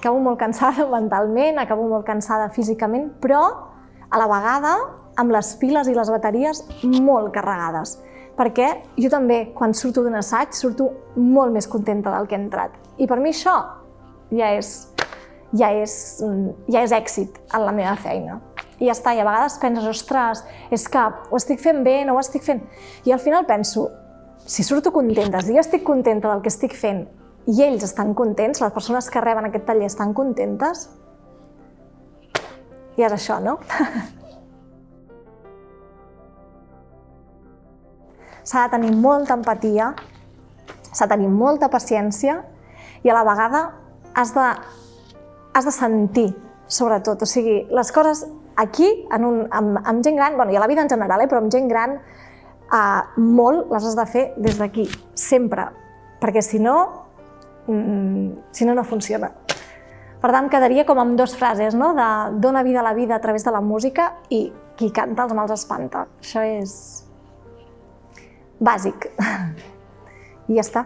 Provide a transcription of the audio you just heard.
acabo molt cansada mentalment, acabo molt cansada físicament, però a la vegada amb les piles i les bateries molt carregades. Perquè jo també, quan surto d'un assaig, surto molt més contenta del que he entrat. I per mi això ja és èxit en la meva feina. I ja està, i a vegades penses, ostres, és que ho estic fent bé, no ho estic fent... I al final penso, si surto contenta, si jo estic contenta del que estic fent i ells estan contents, les persones que reben aquest taller estan contentes, i és això, no? S'ha de tenir molta empatia, s'ha de tenir molta paciència i a la vegada has de sentir, sobretot. O sigui, les coses aquí, amb gent gran, i a la vida en general, però amb gent gran, molt les has de fer des d'aquí, sempre, perquè si no funciona. Per tant, quedaria com amb dues frases, no? De dona vida a la vida a través de la música i qui canta els mals espanta. Això és bàsic. I ja està.